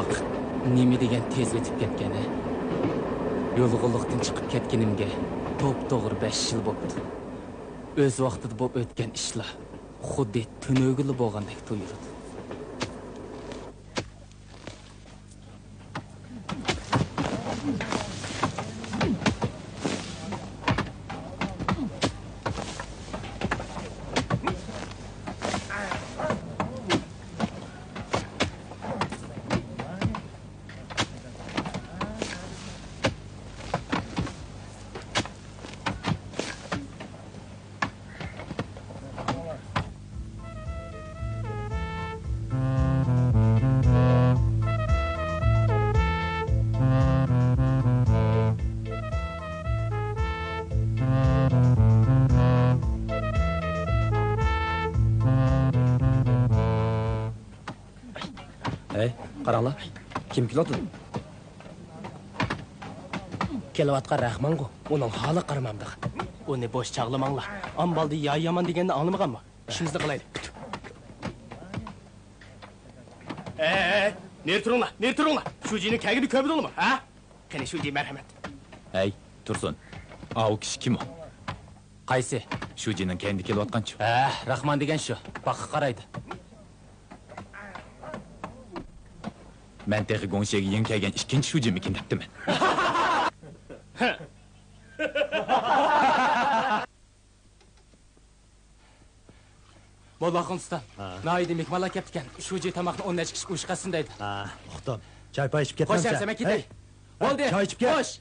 Vaqt nima degan tez o'tib ketgani. Yo'lg'iliqdan chiqib ketganimga to'p-to'g'ri 5 yil bo'ldi. O'z vaqtida bo'lib o'tgan ishlar xuddi tunogili bo'lgandek tuyuldi. Qaranglar. Kim keladi? Kelayotgan Rahmango, uning holi qaramamdi. Uni bo'sh chaqlamanglar. Ambaldi yaman deganda anglamaganmi? İşimizni qilaylik. Ne turunglar? Şujini kagini köpüdülmü, ha? Qani Shuji marhamat. Hey, Tursun. O kishi kim o? Qaysi? Shujining kendi kelayotganchi. Rahman degan shu. Baqqa qaraydi. Men texi Gongshiga yeng kelgan ikkinchi Shujimikin debdiman. Mollaxon usta. Noydi mehmonlar kelibdi. Shuji tamoqni 10 kishi qo'shqasin deydi. Uxtam. Choy pay ichib ketmamsa. Qo'shar sama ketay. Bo'ldi. Choy ichib ket. Qo'sh.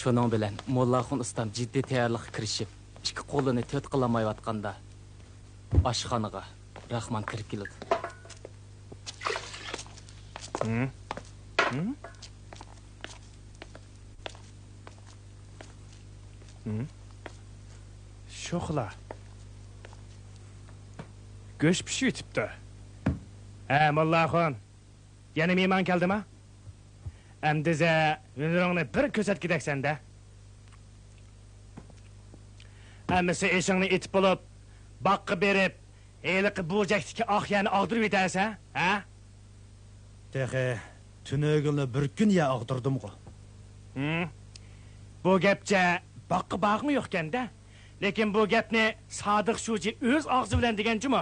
Şunun bilen Mollaxon ustam ciddi tayyorlikka kirishib, ikki qo'lini to't qilamayotganda oshxonaga Rahman kirib keldi. Sho'xla. Go'sht pishib yetibdi. Mollaxon. Yana mehmon keldimi? Amdiza, yunurungni bir ko'rsat kedaksanda. Amisi ishingni etib bo'lib, boqqa berib, eliqi bo'jakdiki oqyani og'dirib yetarsan, ha? Texi, tunogilni bir kun ya og'dirdim-ku. Bu gapcha boqqa boqmi yo'qkanda, lekin bu gapni Sodiq Shuji o'z og'zi bilan deganchi-mi?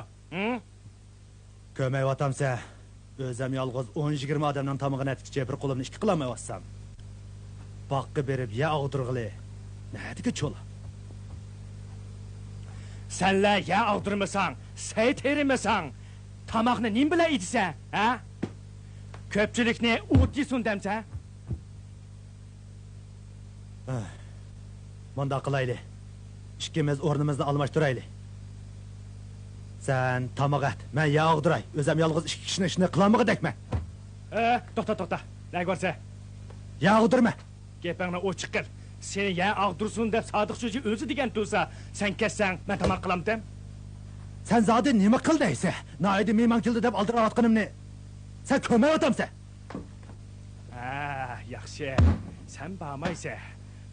Ko'mayvatamsa, o'zim yolg'iz 10-20 odamdan tomog'ini atkicha bir qo'limni ikki qilamayvatsam. Boqqa berib ya og'dirg'ili. Nadiga cho'la? Senla ya og'dirmasang, say terimasang, tomoqni nim bilan yeysan, ha? Ko'pchilikni o'tga sundamsa? Manda qilayli. Ikkimiz o'rnimizni almashtiraylik. Sen tomoq at, men ya og'diray. O'zim yolg'iz ikki kishini ishni qilamig'idakman. To'xta. Ne görse? Ya og'dirma. Gapingni ochiq qil. Seni ya og'dirsin deb Sodiq Shuji o'zi degan tursa, sen ketsang, men tomoq qilamdim. Sen zodi nima qildaysa? Noydi mehmon keldi deb oldirayotganimni sen ko'mayapsan. Yaxshi. Sen bormaysan.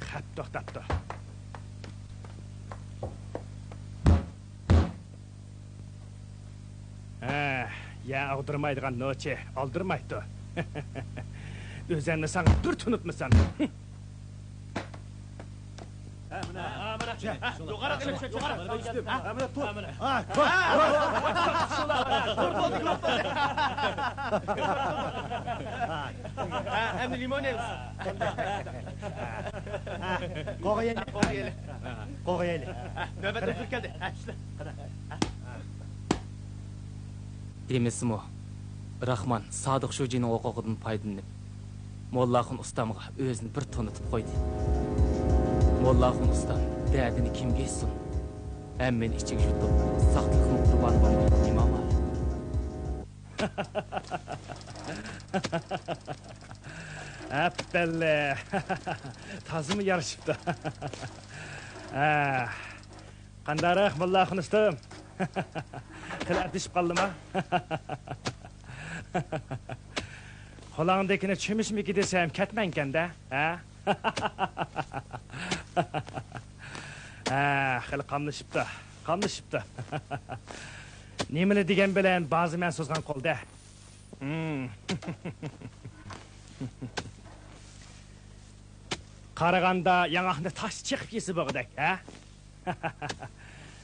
Xat to'xtatdi. Ya og'dirmaydigan noche, oldirmaydi. O'zingni sen bir tunutmisan. Hem limon yiyoruz. Qo'yayli. Növbet oturup geldi. Demismi, Rahman Sodiq Shujining huquqidan foydalanib, Mollaxon ustamga o'zini bir tonitib qo'ydi. Mollaxon ustam dardini kimga aytsin? Hammani ichiga yutib, saqliqni qurbon bo'lmaydi nima bor? Aptalla. Tazimi yarışıptı. Qandaraq Mollaxon ustam. Qilib qaldimi? Qo'lingdagini chimishmiki desam, ketmankanda, ha? Ha, xil qamlashibdi. Nemini degan bilan ba'zi men so'zgan qo'lda. Qaraganda yangaqni tash chiqib kesi bo'g'dak, ha?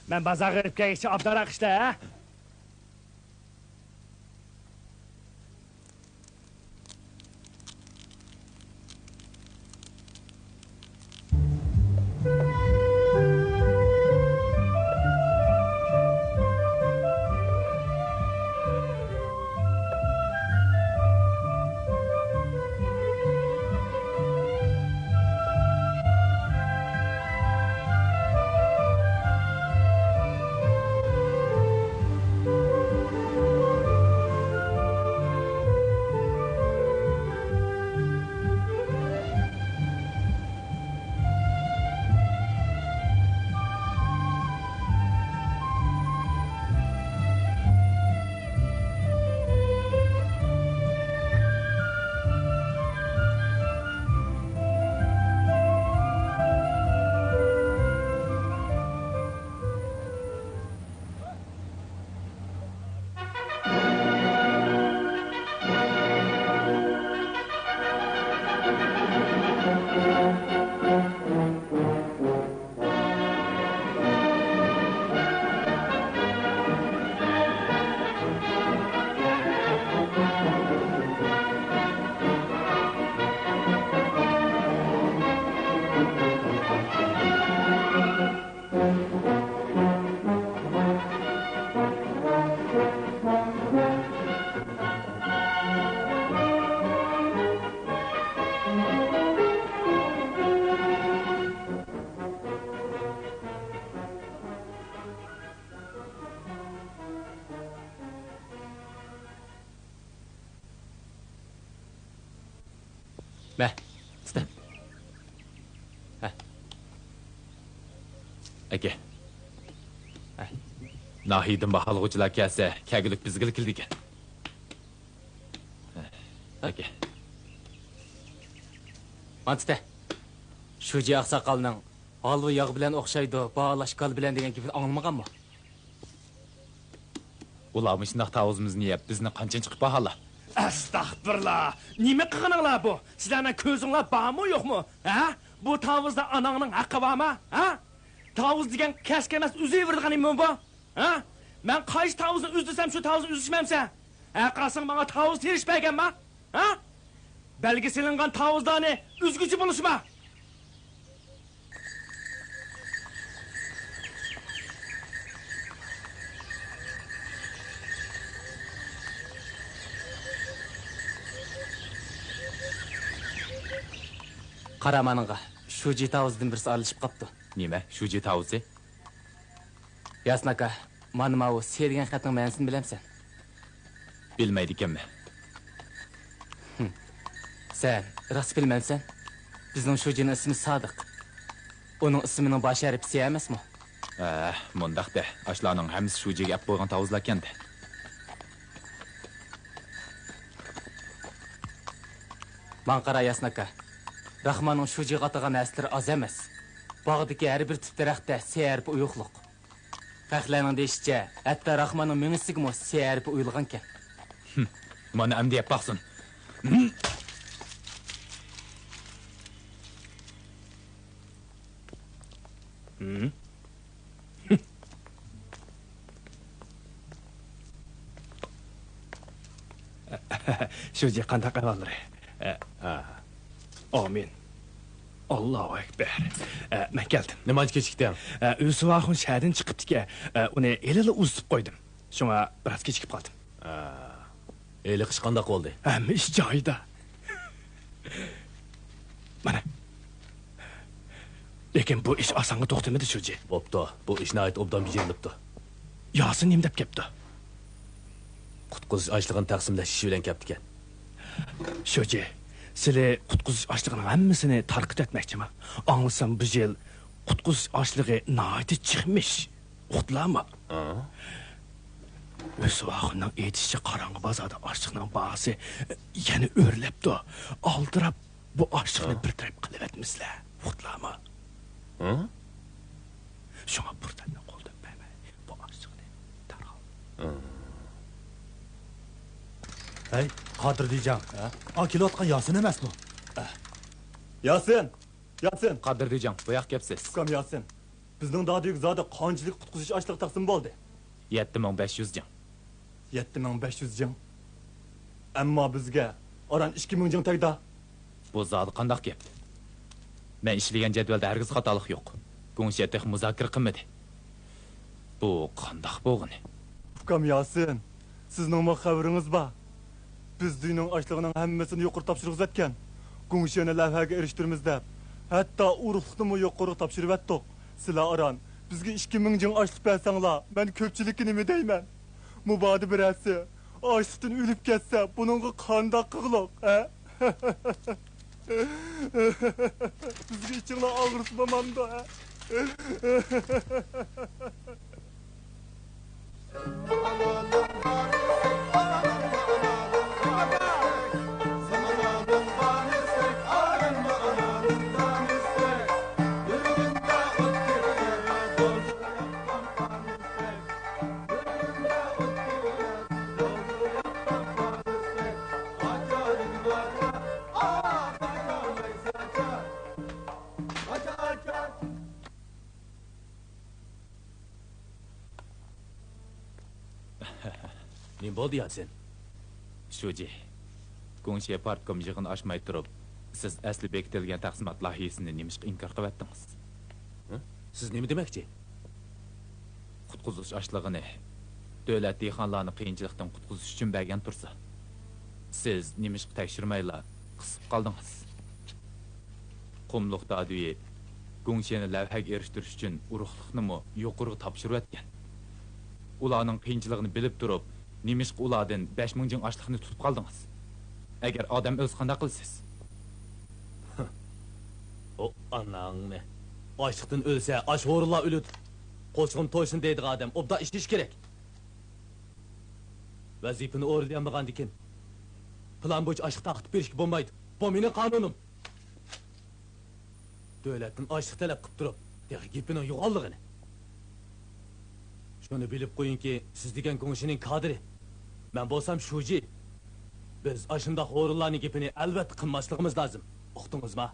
Men bozorga kirib kelishcha obdaroq ishla, ha? Mə, tuta. Aka. Nahiydan bahalg'uchilar kelsa, kagilik bizga keldi ekan. Aka. Mantıda. Şuji aqsaqalning halva yog' bilan o'xshaydi, bog'lashqal bilan degan gapni anglamaganmi? Ular shunday tavuzimizni yeb, bizni qancha chiqib bahala. Astagfirullah. Nima qilganinglar bu? Sizlarning ko'zinglar bormi, yo'qmi? Ha? Bu tavuzda anangning haqqi bormi? Ha? Tavuz degan kasga emas, uzaverganingmi bu? Ha? Men qaysi tavuzni uzdisam, shu tavuzni uzishmamsa? Aqasing menga tavuz terishmaganmi? Ha? Belgi silingan tavuzlarni uzguchi bo'lishma. Qaramaningga Shuji tavuzdan birisi aralashib qopti. Nima? Shuji tavuzi? Yasnaka, mana bu sergan xatning ma'nosini bilamsan? Bilmaydi ekanman. Sen rost bilmaysan? Bizning Shujining ismi Sodiq. Uning ismining bosh harfi S emasmi? Mundaqda, ashlarning hammasi Shujiga ap qo'ygan tavuzlar ekanda. Man qara Yasnaka. Rahmanning Shujiga atagan asli az emas. Bog'dagi har bir tip daraxtda S harfi uyuqliq. Faqlarning deyishicha, hatto Rahmanning mingisiga S harfi uyilgan ekan. Mana amdi yap baqsin. Shuji qanday qilganlar? Amin. Allahu ekber. Men keldim. Nima kechikding? Usuvahun shahardan chiqibdi-ki, uni elila uzib qo'ydim. Shunga biroz kechikib qoldim. Eli qish qanday qoldi? Hamma ish joyida. Mana. Lekin bu ish osonga to'xtamadi Shuji. Bo'pti, bu ishni ayt obdan bejirilibdi. Yosin nima deb kelibdi? Qutquzish ochlig'ini taqsimlash ishi bilan kelibdi ekan. Shuji, sizlar qutquzish ochlig'ining hammasini tarqib etmoqchiman. Anglasam bu yil qutquzish ochlig'i nihoyatda chiqmish. Uxtlama. Өсіп ақынның етіші қараңғы базада ашықның бағасы яны өрлепті. Алдырап, bu ашықны бір тіреп қылып әтмізлі. Ұқтылама. Şuna buradan kolda bebe. Bu aşığını daral. Hey, Kadir diyeceğim. Akili atkan Yasin emez bu. Yasin! Yasin! Qadırdıcan, bu yak gepsiz. Tukam Yasin. Bizning dadıyık zada qançılık qutquzish açlıq taqsim boldi. 7500 can. 7500 can. Ammo bizga oran 2000 can tagda. Bu zadi qandaq gep? Men ishlagan jadvalda hargiz xatolik yo'q. Ko'ngshiyatda muzokara qilmadi. Bu qandaq bo'g'ini? Tukam Yasin, sizning xabaringiz bor. Biz duyning ochlig'ining hammasini yuqori topshiriq uzatgan. Ko'ngshiyani lavhaga erishtirmiz deb. Hatto urug'liqni yuqori topshirib atdik. Sizlar oran bizga 2000 can ochliq bersanglar, men ko'pchilikni nima deyman? Mubodi birasi ochlikdan o'lib ketsa, buningga qandaq qilib, ha? Bizga ichinglar og'ritmamamda, ha? Ne bo'ldi Yasin? Shuji. Ko'ngshiya partkom yig'ini ochmay turib, siz asli bekitilgan taqsimot loyihasini nimishqa inkor qilyaptingiz? Siz nima demoqchi? Qutquzish ochlig'ini davlat dehqonlarni qiyinchilikdan qutqizish uchun bergan tursa, siz nimishqa tekshirmaylar qisib qoldingiz. Qumluq dadiyi Ko'ngshiyani lavhaga erishtirish uchun urug'liqni yuqori topshirib atgan. Ularning qiyinchiligini bilib turib, nimishqa ulardan 5000 can ochliqni tutib qoldingiz. Agar odam o'z qanday qilsiz? O anangni. Açlıktan ölse, aç horula ölüd. Qo'shqin to'ysin deydigan adam, obda ishlash kerak. Vazifani o'rganmagan ekan. Plan bo'yicha açlık taqib berishga bo'lmaydi. Bu mening qonunim. Davlatdan açlık talab qilib turib, degan gapini yo'qolligini. Şunu bilip koyun ki, siz degan Ko'ngshining kadri. Ben bolsam Shuji. Biz aşındaq o'rinlarning gapini albatta qilmasligimiz lozim. Uqdingizmi?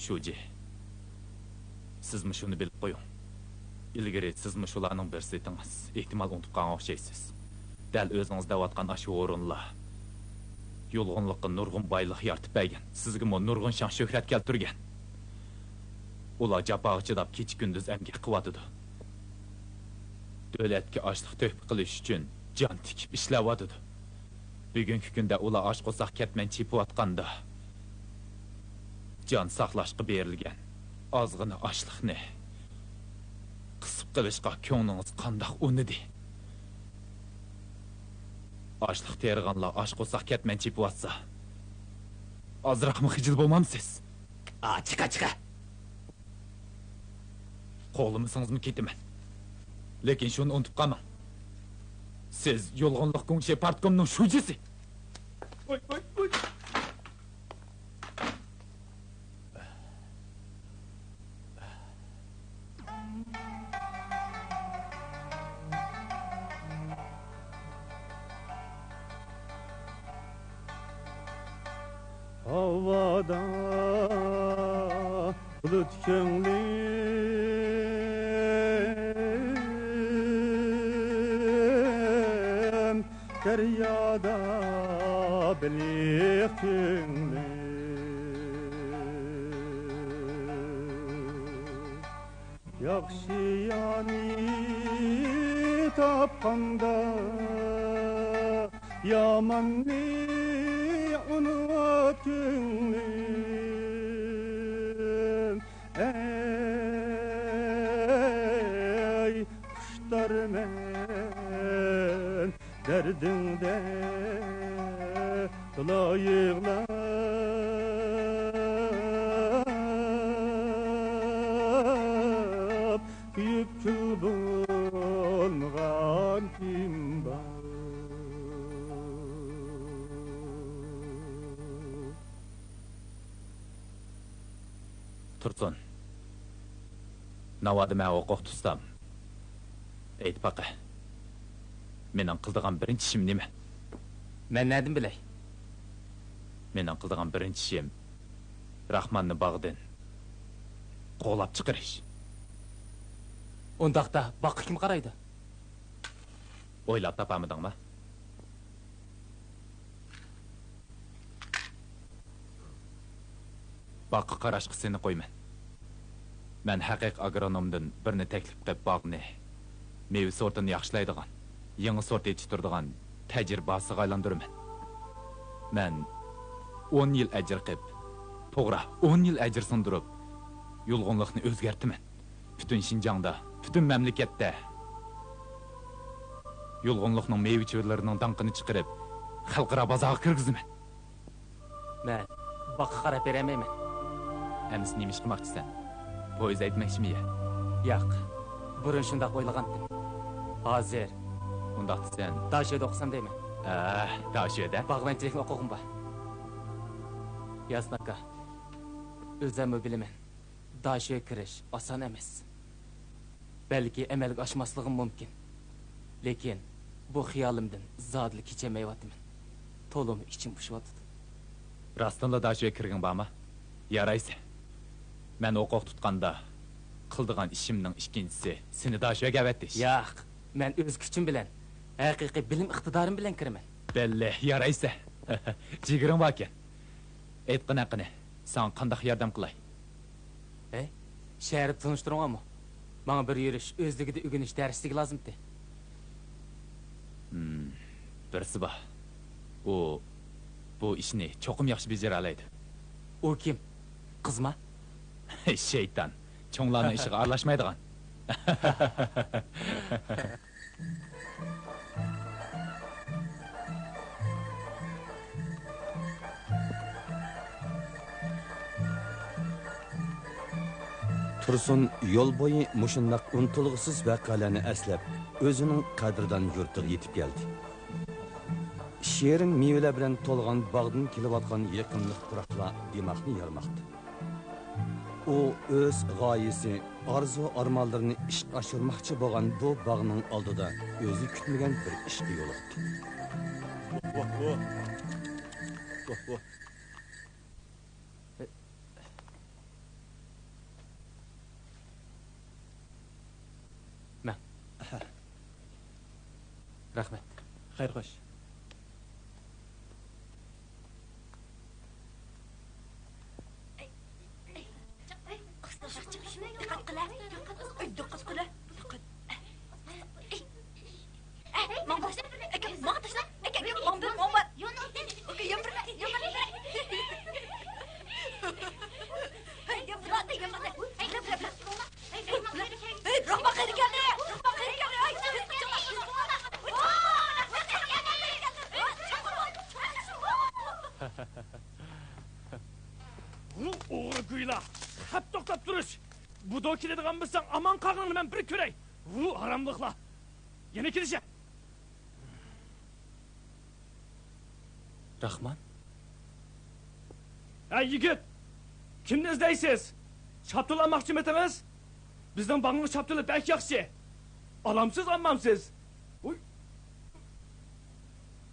Shuji. Sizmi shuni bilib qo'ying. Ilgari sizmi shularning birisi edingiz. Ehtimol unutib qolgan o'xshaysiz. Dal o'zingiz davatgan aşı o'rinlar. Yolg'onlikqa nurg'un boylik yaratib bergan. Sizga nurg'un shon shuhrat keltirgan. Ular jafoga chidab kecha kunduz emgak qilyotidi. Davlatga ochliq to'hfa qilish uchun jon tikib ishlayotidi. Bugungi kunda ular och qo'saq ketmay chepayotganda jon saqlashga berilgan ozg'ina ochliqni qisib qilishga ko'nglingiz qandoq unidi? Açlıq terğanlar aç qo'saq ketmay chepayotsa, ozroqmi xijil bo'lmamsiz? Chiqa. Qo'limizingizmi ketaman. Lekin shuni unutib qolmang. Siz yolg'onliq Ko'ngshiya partkomning shujisi. Oy. Havada bulut könglim, deryada bilik könglim. Yaxşı yani tapqanda, yamanni unut könglim. Ey kuşlar men derdinde Tala yığlar Kıyıp kül bulgan kim var Tursun. Navadı mən oqoq tutsam. Eyt baqa. Menin qıldığan birinci işim neme? Мен нәдім білей? Menin qıldığan birinci işim Rahman'ны bağdan qoğlap çıqırış. Ондақта бақы кім қарайды? Oylap tapamıdın mı? Bakı qaraşqı seni qoyman. Mən həqiq agronomdan birini təklif qilib bağını, meyve sortunu yaxşılaydigan, yeni sort yetiştirdigan təcrübəsiga aylandırman. Mən 10 yıl əcir qilib, to'g'ri 10 yıl əcir sındırıb, yulğunluqni o'zgartman. Bütün Şinjangda, bütün memleketdə yulğunluqning meyve-çevirlarining danqini chiqarib, xalqaro bozorga kirgizaman. Мен бақы қарап беремеймін. Әміз немеш qilmoqchisan? Poyuz aytmoqchimi ya? Yo'q, burun shundoq o'ylaganddim. Hozir Undaqda sen Dasho'da o'qisam deyman. Dasho'da? Bog'bonchilikni o'qig'im bor. Yasnaka. O'zimmi bilaman. Dasho'ga kirish oson emas. Balki amalga oshmasligim mumkin. Lekin bu xiyolimdan zodli kechamayapman. To'lim ichim pushyapti. Rastında Dasho'ga kirgin bormi? Yaraysa. Men o'qoq tutqanda qildigan ishimning ikkinchisi seni Dasho'ga avatdish. Yo'q, men o'z kuchim bilan, haqiqiy bilim iqtidorim bilan kiraman. Belli, yaraysa. Jigirim bor ekan. Aytqin haqini, sen qanday yordam qilay? Shaharni tunishtirammi? Menga bir yurish, o'zligida o'rganish darsligi lozimdi. Birisi bor. U bu ishni cho'qim yaxshi bajara oladi. U kim? Qizmi? Şeytan. Çoğlarının işiga aralashmaydigan. Tursun yol boyu muşunlaq untulğusuz vaqalarni əslab, özünün qadrdan yurtiga yetib keldi. Şirin meyveler bilan to'lgan bağdan kelayotgan yaqinlik turaqlar demoqni yarmoqdi. O öz g'oyasi, arzu armonlarini ishga oshirmoqchi bo'lgan bu bog'ning oldida o'zi kutmagan bir ishga yo'liqdi. Men. Rahmat. Xayr xo'sh. Oğru kuyla, hep toktap duruş. Bu da kilediğen bilsen aman kalkını ben bir körey. Bu haramlıkla. Yine kilişe. Rahman? Hey yigit, kimni izleysiz? Şaptılamakçı metemiz? Bizden bağını şaptılı pek yakşı. Alamsız anlamsız. Oy.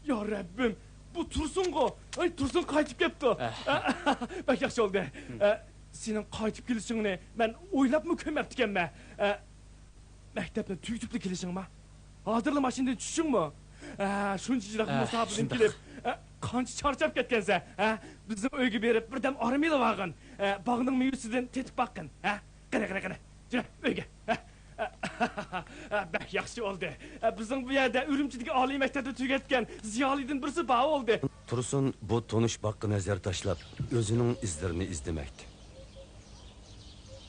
Ya Rabbim, bu Tursun go. Ay Tursun kaytıp gitti. Pek yakşı oldu. Senin kaytıp gelişini ben oylap mı kömektiken mi? Mektepten tüytüplü gelişin mi? Hazırlı maşinde düşün mü? Şuncacırak musabıdım gelip kançı çarçap ketkense. Bizim öyge berip birden armayla bağın. Bağının meyvesinden tetip bakın. Qara. Cüre öyge. Bek yaxşı oldu. Bizim bu yerde Ürümçideki Ali mektepte tügetken ziyalidin birisi bağı oldu. Tursun bu tonuş bakı nazar taşlap özünün izlerini izlemekti.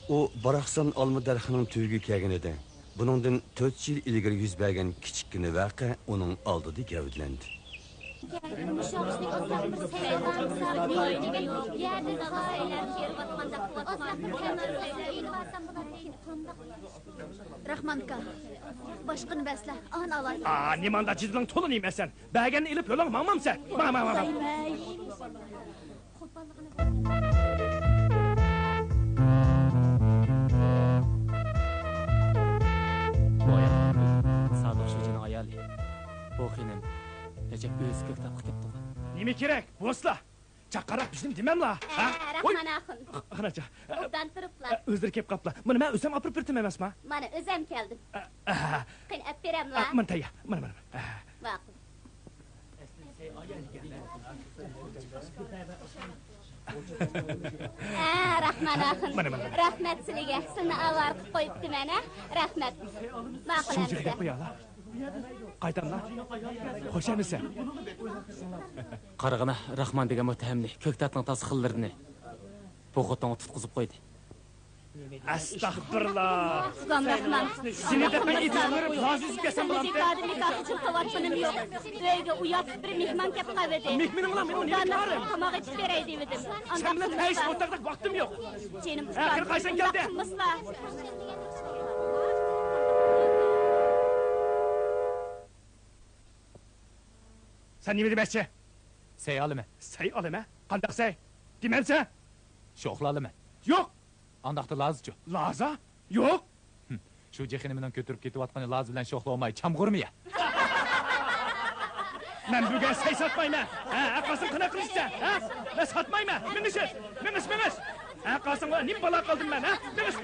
O Baraksan alma derxinin tüygü kelganida buningdan 4 yil ilgari yuz bergan kichikgina vaqa uning oldida gavdlandi. Rahmanka, başqını bəslə, an alay. Nimanda cidilin tolun yemesen. Bəgəni ilip yolun mamam sen. Mamam. Sadık Şoji'nin ayali. Bu xenim Recep öz köktab qıtıptı. Nime gerek? Bosla. Çakarak bizim demem la. Rahman axın. Qanaca. Obdan turupla. Özleri kep qapla. Mana men özüm apırıp birtim emas ma? Mana özüm keldim. Qin əpirəm la. Mana tayya. Mana. Vaqt. Rahman axın. Rahmet sizə. Səni avarqı qoyubdu mənə. Rahmet. Maqul Şoji qilib qo'yala. Qaydan la. Xo'sh emisen? Qarag'ana Rahman degan muttahamni ko'ktatning tasxillarni bo'g'otdan tutqizib qo'ydi. Astagfirullah. Rahman. Seni de ben itirarım. Lazım kesem bulam. Zikadın nikahı için tavatmanım yok. Böyge uyatıp bir mihman kep kavedi. Mihminim ulan ben onu yaparım. Tamaq içip vereydi dedim. Sen bile teyiş otaklık vaktim yok. Cenim Ahir kaysan geldi. Sen neydi Messi? Sey alime. Sey alime? Kandak sey? Demem sen? Şoxlu alime. Yok. Andaqda lazıcı. Laza? Yok. Şu cehenneminden götürüp ketip atkanı laz bilen şoxlu olmay çamğır mı ya? Ben bugün sey satmayım ha. Kasım kına kılıçça. Ben satmayım ha. Memiş. Kasım ne bala kaldım ben ha. Memiş.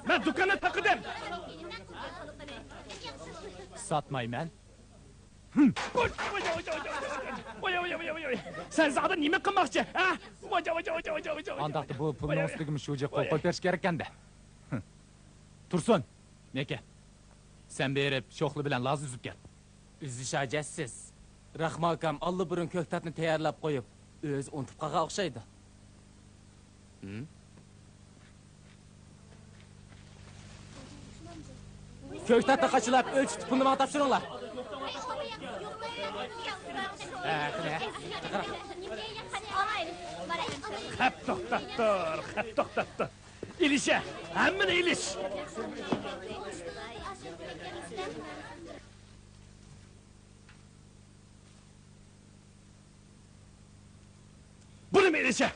Ben dükkana takıdım. Satmayım ben. Oy. Sen zaten nime kılmakçı ha? Andaqda bu pulun üstügümü şuca kol koy beriş gereken de. Tursun. Neke? Sen berip şoxlu bilen laz üzüp gel. Üzüş ajatsiz. Rahman akam allı burun ko'ktatni tayyorlab qo'yib, o'zi unutib qolgan o'xshaydi. Ko'ktatni qachilab o'lchitib pulni menga topshiringlar. Hep doktor. İlişe. Hemen iliş. Bunu mu ilişe?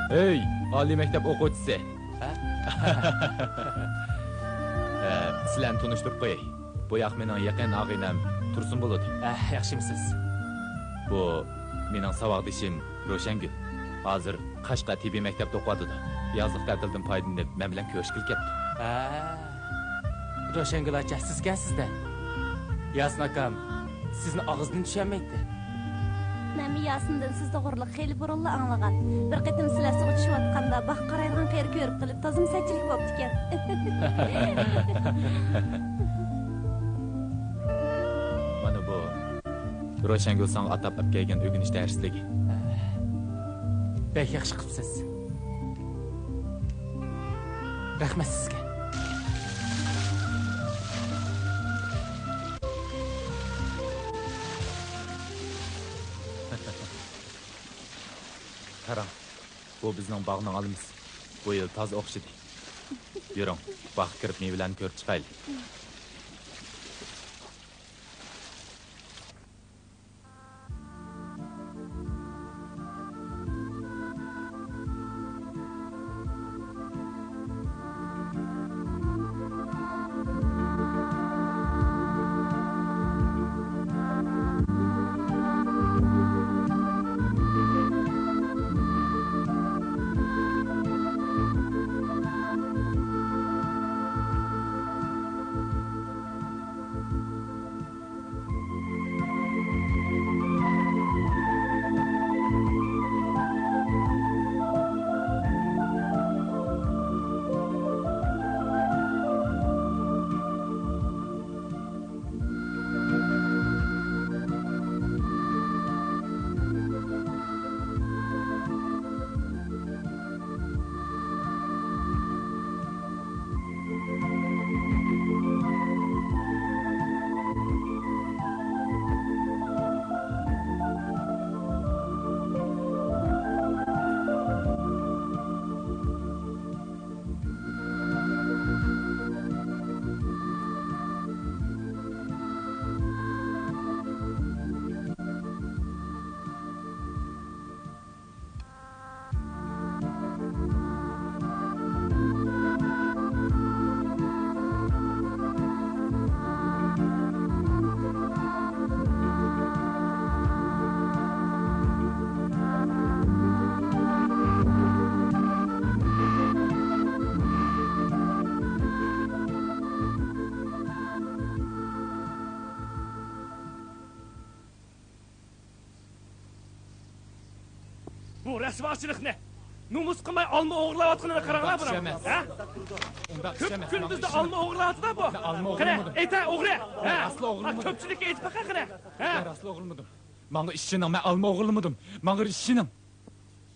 Hey, Ali mektep o'quvchisi. Sizlarni tanishtirib qo'yay. Bu yoq mening yaqin og'inam Tursun bo'ladi. Yaxshimisiz? Bu mening savodishim Ro'shangul. Hozir Qashqa tibbiy maktabda o'qiydi. Yozlik ta'tildan foydalanib men bilan ko'rishgil ketdi. Ro'shangul aka, sizga. Yasin akam, sizni og'izdan tushunmaydi. Men Yasindan siz to'g'riliq xeyli burunla anglagan. Bir qitim sizlar suv ichishayotganda bax qaraydigan qeri ko'rib qilib tozim sachilik bo'pti ekan. Mana bu Ro'shangul senga atab olib kelgan o'rganish darsligi. Bek yaxshi qilibsiz. Rahmat sizga. Qarang, bu bizning bog'ning olimiz. Bu yil toza o'xshidi. Yuring, bog'ga kirib mevalarni ko'rib chiqaylik. rasvochilikni nomus qilmay olma o'g'irlayotganini qaranglar buni. Ha? Kunduzda olma o'g'irlayotdi bu. Qani, ayta o'g'ri. Ha, aslo o'g'irlamadim. Ko'pchilikka aytib baqa qani. Ha? Ben aslo o'g'irlamadim. Manga ishchinim, men olma o'g'irlamadim. Manga ishchinim.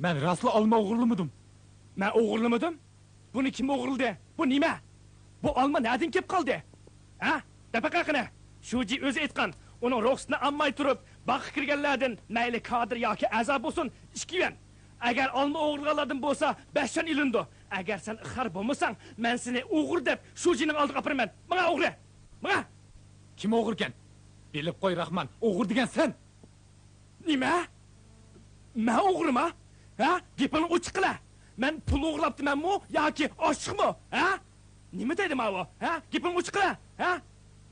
Men aslo olma o'g'irlamadim. Men o'g'irlamadim? Buni kim o'g'irladi? Bu nima? Bu olma nereden kelib qoldi? Ha? Dabaqa qani. Shuji o'zi aytgan, uning ruxsatini olmay turib, baqqa kirganlardan mayli kadr yoki a'zo bo'lsin, ishkiyan. Agar olma o'g'irlaganlardan bo'lsa, 5 yon ilindi. Agar sen ixar bo'lmasang, men seni o'g'ir deb Shujining oldiga aparaman. Menga o'g'ri. Menga. Kim o'g'ir ekan? Bilib qo'y, Rahman. O'g'ir degan sen. Nima? Men o'g'rimi? Ha? Gapini ochiq qila. Men pul o'g'irlabdimanmi yoki oshiqmi? Ha? Nima deydi ma bu? Ha? Gapini ochiq qila. Ha?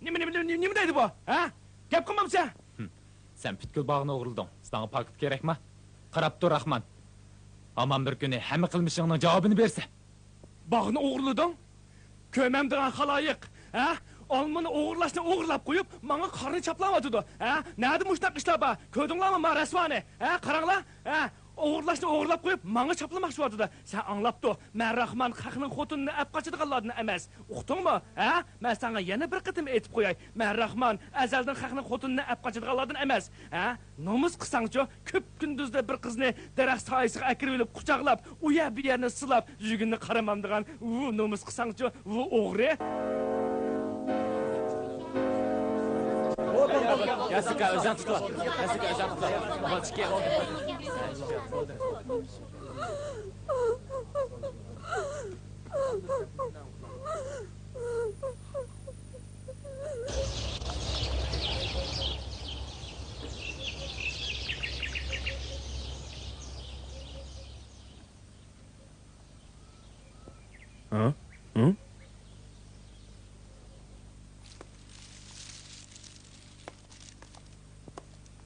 Nima deydi bu? Ha? Gap qilmamsa? Sen butkul bog'ni o'g'irlading. Sana paket kerakmi? Qarab tur, Rahman. Aman bir kuni hamma qilmishingning javobini bersa. Bog'ni o'g'irlading? Ko'mamdigan xaloyiq, ha? Olmani o'g'irlashni o'g'irlab qo'yib, menga qarni chaplayotdi. Ha? Nada mushtaq ishlar bor? Ko'rdinglarmi men rasvoni? Ha? Qaranglar. Ha? O'g'irlashni o'g'irlab qo'yib, menga chaplamoqchi bo'ldi. Sen anglabdi. Men Rahman haqning xotinini ap qochadiganlardan emas. Uqdingmi? Ha? Men senga yana bir qitim aytib qo'yay. Men Rahman azaldan haqning xotinini ap qochadiganlardan emas. Ha? Nomus qilsangchi, ko'p kunduzda bir qizni daraxt soyasiga akirib olib, quchoqlab, u yer bir yerni silab, yugunni qaramamdigan. U nomus qilsangchi, u o'g'ri. Yasika o'zan tutib. Yasika o'zan tutib. Bochka. Ha?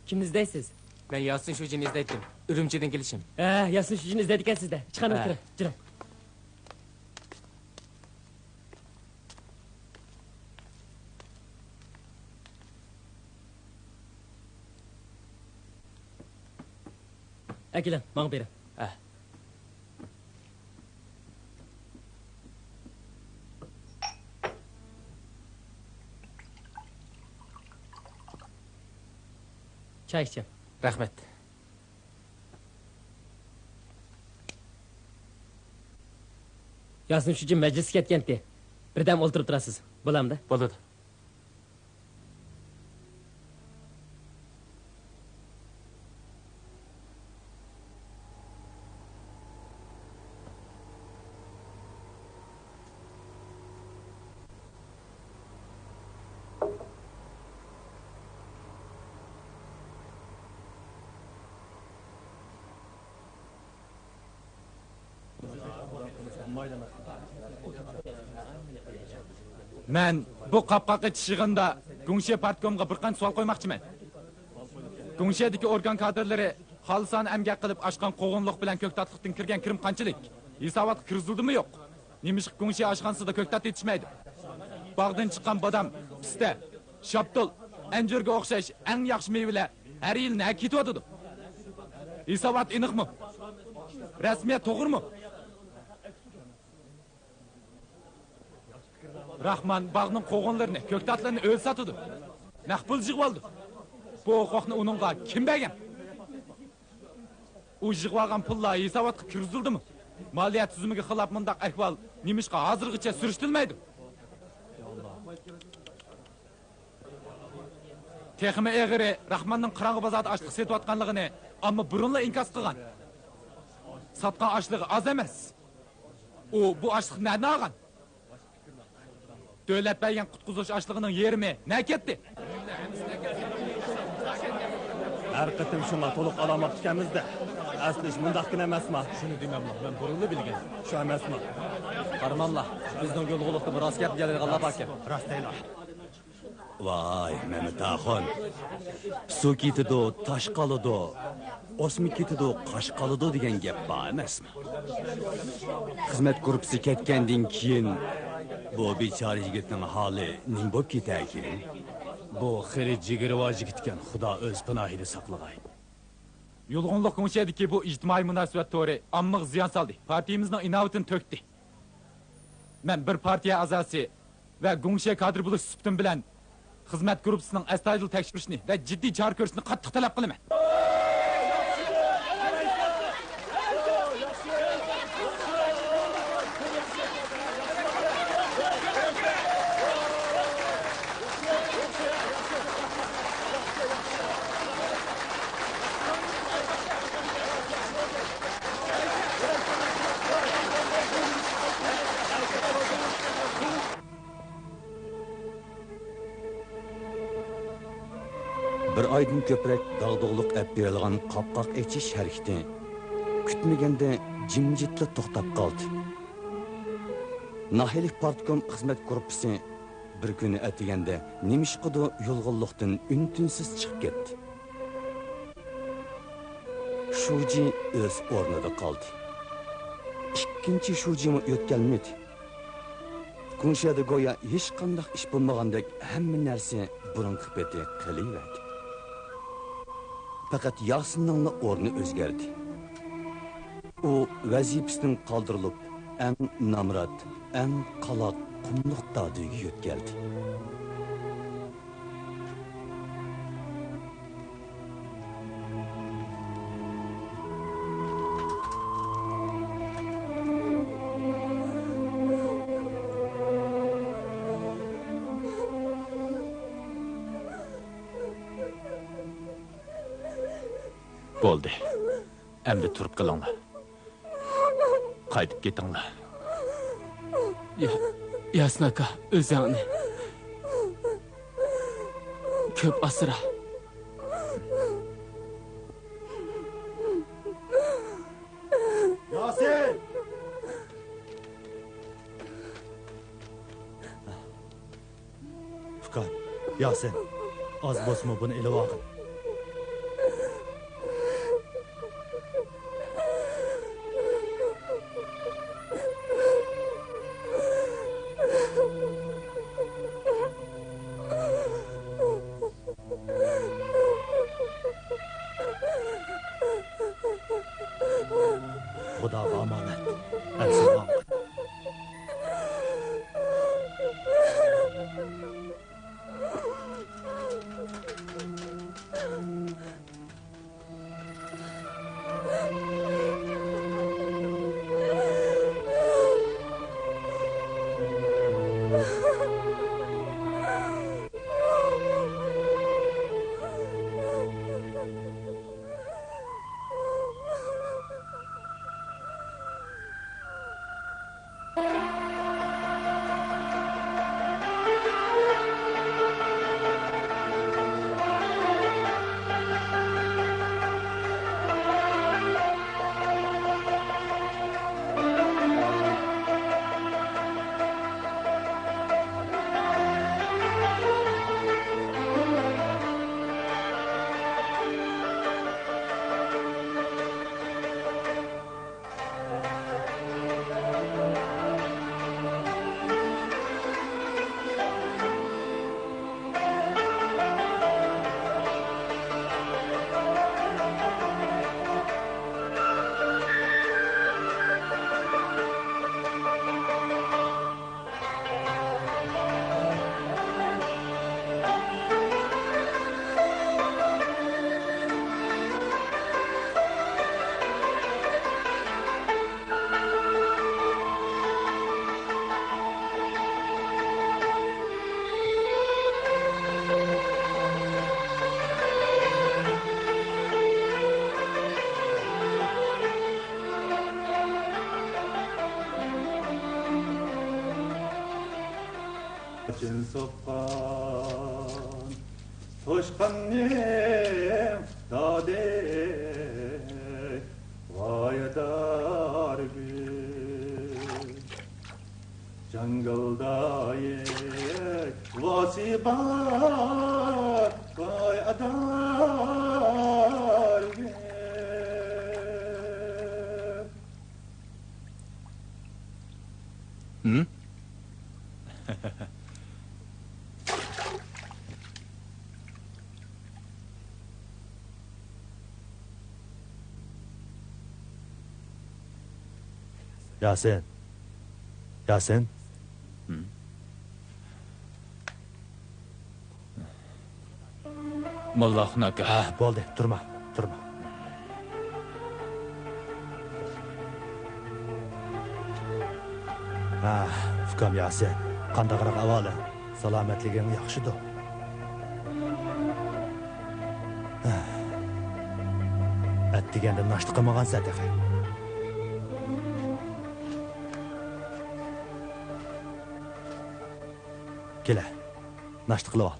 Kim izlaysiz? Ben Yasin Shuji'ni izleydim. Ürümçiden gelişim. Yasin Shuji'ni izledik ya sizde. Çıkanın kirib, jirin. Kelin, bana beri. Çay içeceğim. Rahmet. Yasin Shuji meclis ketgandi. Birdam o'ltirib turasiz. Bo'lamdi? Bo'ladi. Men bu qapqaqa chishig'inda Gungshe partkomga bir qancha savol qo'ymoqchiman. Gungshedagi organ kadrlari xolisona amgak qilib oshgan qo'g'inliq bilan ko'ktatliqdan kirgan kirim qanchalik? Hisobot kirzildimi yo'q? Nimish Gungshe oshxonasida ko'ktat yetishmaydi. Bog'dan chiqqan bodam, pista, shaptul, anjurga o'xshash eng yaxshi mevalar har yil nima ketyotdi? Hisobot aniqmi? Rasmiyat to'g'rimi? Rahman bog'ning qo'g'inlarini, ko'ktatlarni o'z sotdi. Naq pul yig'ib oldi. Bu huquqni uningga kim bergan? U yig'ib olgan pullar hisobotga kirzildimi? Maliyat tuzumiga xilof mundaq ahvol nimishqa hozirgacha surishtirilmaydi. Texmi eg'iri Rahmanning qirang'i bozorda ochliq setayotganligini, ammo burunla inkos qilgan. Sotgan ochlig'i oz emas. U bu ochliqni nima olgan? Devlet bergen qutquzuş açlığının yerimi ne ketdi? Her qıtım şuna toluq alamak ikemizde. Aslı iş mundaqkin emasma. Şunu dememla, ben burunlu bilgen. Şu emasma. Qarmanla, bizning yo'lg'uluqni bir askar gelib Allah bakir. Rastayla. Vay Mehmet Axon. Su ketidu, taş qalıdu. Osmi ketidu, qash qalıdu degan gap bor emasmi? Xizmat guruhi ketgandan keyin bu bechora yigitning holi ning bo'lib ketarkin? Bu xili jigirvoji gitgan Xudo o'z panohida saqlag'ay. Yulğunluq Gungşediki bu ictimai münasibət to'ri ammiq ziyon soldi. Partiyamizning inovatini to'kdi. Men bir partiya a'zosi va Gungshe kadr bo'lish sifatim bilan xizmat gruppasining astoydil tekshirishni va jiddiy chora ko'rishni qattiq talab qilaman. Bir aydan ko'proq dag'dug'liq ap berilgan qopqoq echish harakati kutmaganda jimjitlik to'xtab qoldi. Nahiylik partkom xizmat gruppasi bir kuni atiganda nimishqido yolg'onliqdan untinsiz chiqib ketdi. Shuji o'z o'rnida qoldi. Ikkinchi shujimi o'tganmidi. Gungsheda go'yo hech qanday ish bo'lmagandek hamma narsa burunqi peti qilaverdi. Fakat Yasinning o'rni o'zgardi. U vazifasidan qoldirilib, eng namrat, eng qaloq qumliq dodiga yo'tkaldi. Bo'ldi. Endi turib qilinglar. Qaytib ketinglar. Yasin aka, o'zingni ko'p asra. Yasin! Furqon, Yasin, az bo'lsa buni ilib olgin. Xudoga omonat. Assalom. Cin soqqan toshqanning dode voyadar bir jangalda vasibat voyadar bir Yasin. Yasin. Mollaxun aka. Bo'ldi, turma. Ukam Yasin. Qandaqroq ahvoli? Salomatliging yaxshidir. Atdiganda nashta qilmagan sadaqa. Kela. Nashta qilib ol.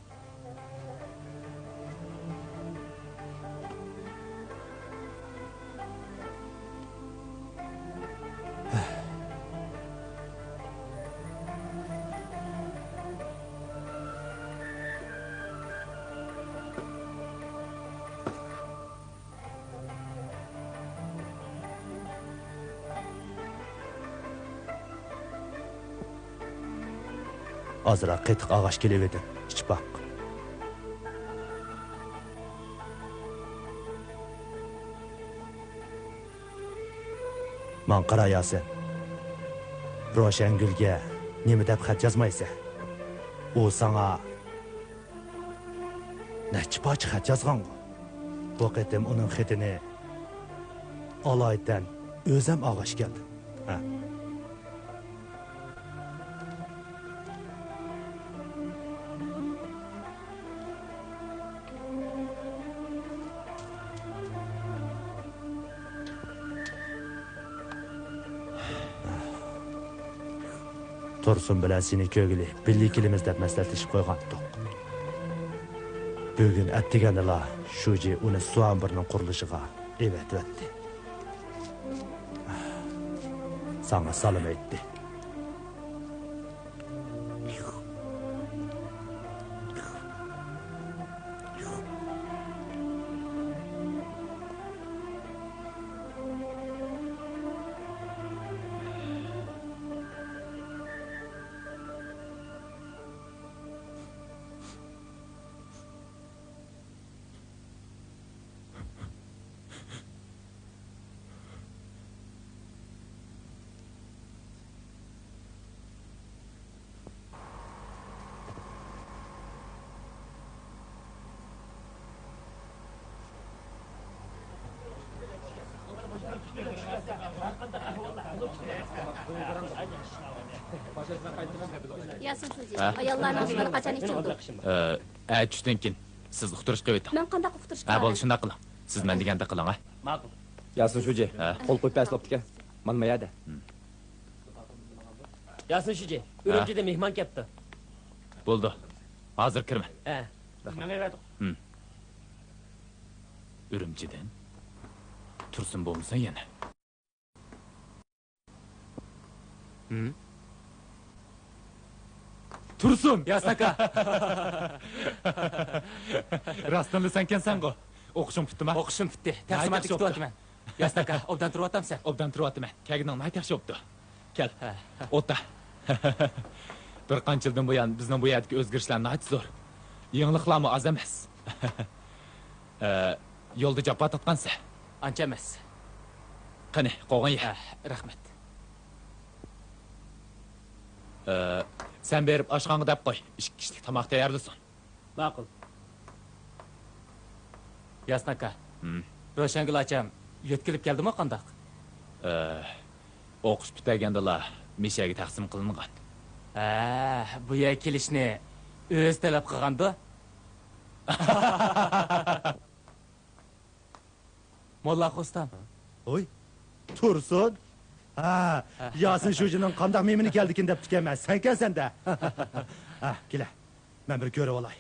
Azra qetiq ağaç kelevedi. İçip bak. Man qara Yasin. Roşengülge nemi dep xat yazmaysa. O sana neçi parça xat yazgan. Bu qitim onun xetini alaydan özüm ağaç geldi. Ha. Tursun bilen seni kögülü, birlikilimizde məsləhətləşib qoyğandık. Bugün ətdigənəla şuci onu soğan birinin quruluşuğa evet etdi. Sana salım etdi. Yasin Şuji, ayollarning bir qachon ichildi? Tushdan keyin siz uqtirishga o'ting. Men qanday uqtirishga? Bo'ldi, shunday qiling. Siz men deganda qiling, ha? Ma'qul. Yasin Şuji, qo'l qo'yib paslabdi-ka. Mana mayada. Yasin Şuji, Urumchida mehmon kelibdi. Bo'ldi. Hozir kirma. Urumchidan Tursun bo'lmasa yana. Tursun! Yasaka! Rastlanlı sen kensen-ku. O'qishim bitdimi? O'qishim bitdi. Taqsimotga ketyapman. Yasaka, obdan turyapsansan? Obdan turyapman. Kagining nayt yaxshi bo'pti. Kel. O'ta. Bir qancha yildan buyon bizning bu yerdagi o'zgarishlar nayt zo'r. Yangiliklarmi oz emas. Yo'lda jabba tatqansa? Ancha emas. Qani, qo'g'in ye. Rahmat. Sen berib oshxonaga deb qo'y. 2 kishilik tomoq tayyorlasin. Ma'qul. Yasnaka. Roshangul acham yetkilib keldimi qandaq? O'qish bitagandala mishaga taqsim qilingan. Bu yer kelishni o'z talab qilgandi. Molla Xostam. Oy. Tursun. Yasin Şuji'nin qandaq memini keldikin deb tikemez. Sen kelsen de. Kele. Ben bir görüp olay.